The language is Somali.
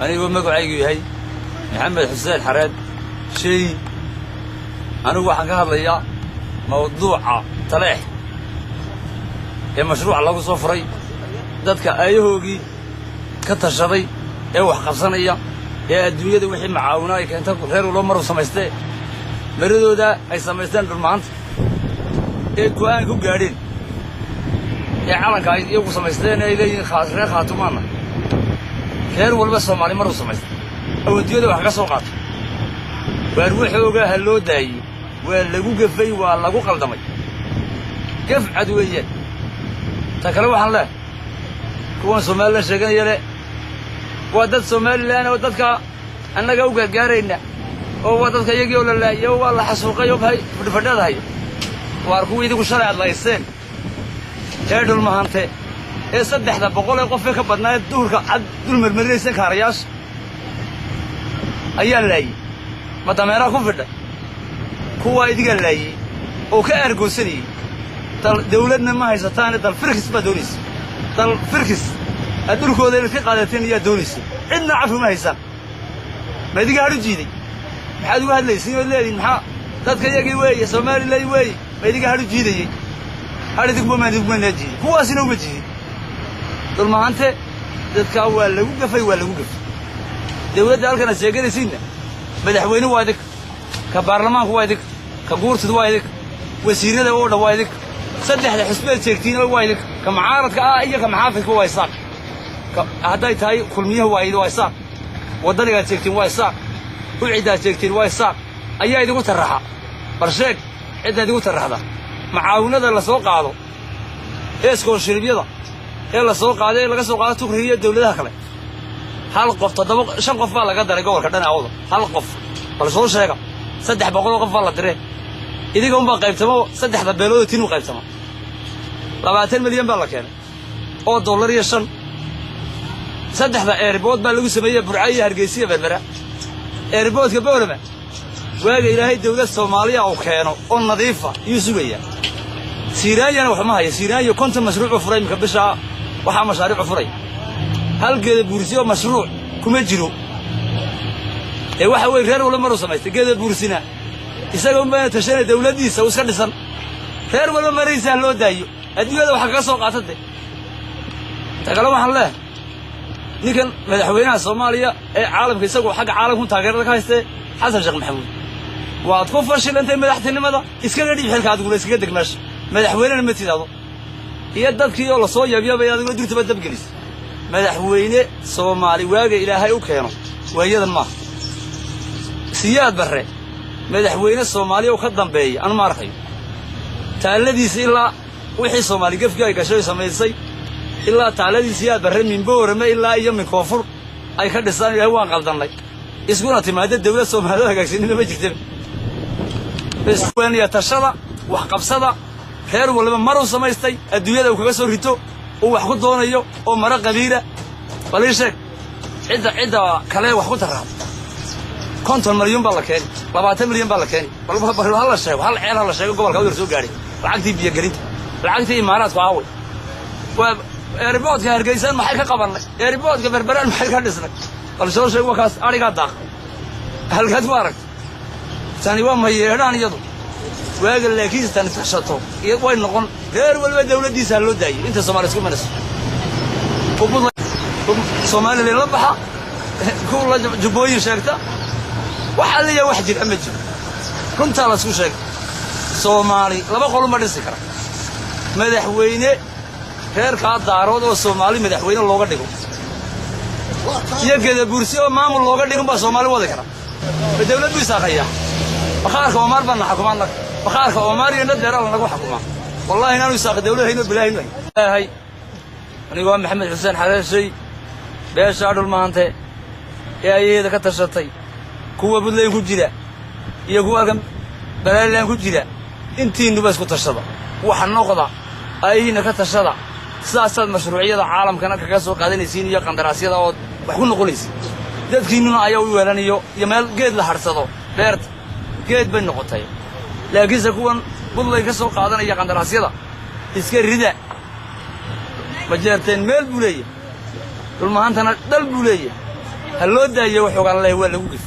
أنا يقول مقعي هاي محمد حسين حراد شيء أنا واحد قال لي موضوع طلع المشروع الله صفري dadka ayahoogi ka tashaday ee wax qabsanaya ee adduunyada wixii macaawina ay keentay reer loo maro samaystay maradooda ay samaysteen dhulmaanta ee go'aan ku gaadheen ee calanka ay iyagu samaysteen ay leeyihiin reer khaatumaana reer walba Soomaali maro samaystay oo adduunyada wax ka soo qaato waar wuxuuga haloo daayay waa lagu gafay waa lagu qaldamay gaf cad weeyaan ta kale waxaan leeyahay kuwan Soomaaliland sheeganayay waa dad Soomaaliland oo dadka annaga u gargaarayna oo waa dadka iyagii oo la laayo waa la xasuuqay oo hay fadhfadhadahay waar kuwii idigu shalay adlayseen ee dhul mahante ee 300 qof ka badnaa duurka cad dul marmaraysan kaarayaas ayaa laayay madameera ku fidhay kuwa idiga laayay oo ka argoosanayay dawladna ma haysataan dal firkis ba doonaysa dal firkis adulkooda inay ka qaadateen iyo doonaysa cidna cafu ma haysan ma idiga haru jiiday maxaad uga hadlaysiin oo leedin maxaa dadka iyagii weey Soomaaliland weey ma idiga haru jiiday haridig ma jiiday kuwaasina uma jiiday dul maanta dadka waa lagu gafay dawladda halkana sheeganaysiina madaxweyne waa idig ka baarlamaanku waa idig ka guurtida waa idig wasiirada oo dhan waa idig saddexda xisbeed sheegtiin waa idig ka mucaaradka iyo ka maxaafidka waa isaaq hadday tahay kulmiyaha waa isaaq wadaniga sheegtiin waa isaaq u ciidaa sheegtiin waa isaaq ayaa idigu taraxa barsheeg cid idigu taraxda macaawinada la soo qaado eesko shiribiyada ee la soo qaaday laga soo qaado tukriya dawladaha kale hal qof 5 qof baa laga daray gobolka dhanaacooda hal qof bal soo sheega 300 qof baa la diray idiga un baa qaybtamo 3 beelood tiin u qaybtamo 20 milyan baa la keenay oo dollar iyo 5 3 airport baa lagu sameeyay Burcay Hargeysa Berbera airportka Boorama waaga Ilaahay dawladda Soomaaliya oo keeno oo nadiif ah iyo sugaya Siiraayana wax ma hayo Siiraayo konta mashruuc furay imka bisha waxa mashaariic furay halgeeda buursiyo mashruuc kuma jiro ee waxa way reer wala maro samaystay geeda buursina isaga uma tashanay dawladdiisa oo iska dhisan reer wala maraysa loo daayo adduunyada waxa ka soo qaatay tagala waxaan leeyahay ninkan madaxweynaha Soomaaliya ee caalamka isagu xaq caalamku taageerada ka haystay Xasan Sheekh Maxamuud waad ku fashilantay madaxtinimada iskaga dhib xilka adigu iskaga degmaash madaxweynaha ma tidaado iyo dadkii oo la soo yaabiyay adigu dirtaba dabgelis madaxweyne Soomaali waaga Ilaahay u keeno waayadan ma siyaad barre madaxweyne Soomaali oo ka dambeeyay aan ma arkayo taaladiisa ilaa wixii Soomaali gafkii ay gashay sameysay ilaa taaladiisa siyaad barre min Boorama ilaa iyo min Koonfur ay ka dhisaan Ilaahay waan qaldanay isguna timaada dawladda Soomaaliya hagaagsanina ma jirto bes waan ya tashada wax qabsada reer walba maro samaystay adduunyada uu kaga soo rito oo wax ku doonayo oo mara qabiira baliisheeg cida kale wax ku taraa 50 milyan baa la keenay 20 milyan baa la keenay bal hal la sheego hal ceel la sheego gobolka uu soo gaaray lacagtii biyo gelinta lacagtii imaaraadku aaway waa airportka Hargeysa maxay ka qabanay airportka Berbera maxay ka dhisnay bal soo sheego wakaas ariga daaq halkaad ku arag tani waa ma yeedhaan iyadu waaga laakiin tan tashato iyo way noqon reer walba dawladdiisa loo daayay inta Soomaaliya isku manayso Soomaaliland la baxa kuwa jubooyin sheegta waxa la yahay wax jir ama jir runta la isku sheeg Soomaali laba qolo ma dhisi kara madaxweyne reer ka daarood oo Soomaali madaxweyne looga dhigo iyaga bursi oo maamul looga dhigo ba Soomaali wada kara dawladdu isaaqaya bakhaarka Omar baan xukuumadna bakhaarka Omar iyo daddeera lagu xukumaa wallahi inaanu isaaq dawladda hayno bilaahin hay aniga waa Maxamed Xuseen Xarashay beesha dhul maante ee ayada ka tashatay kuwa budlay ku jira iyo kuwa kan Baraland ku jira intiinuba isku tashada waxa noqda ayina ka tashada siyaasad mashruuciyada caalamkana kaga soo qaadanaysiin iyo qandaraasyada oo wax ku noqonaysa dadkiinuna ayaa u weelanayo iyo meel geed la harsado beerta geed bay noqotay laakiin kuwan budlay ka soo qaadanaya qandaraasyada iska rida ma jeerteen meel buleeyay dhulmahaantana dhal buu leeyahay ha loo daayo wax ogaan leh waa lagu gif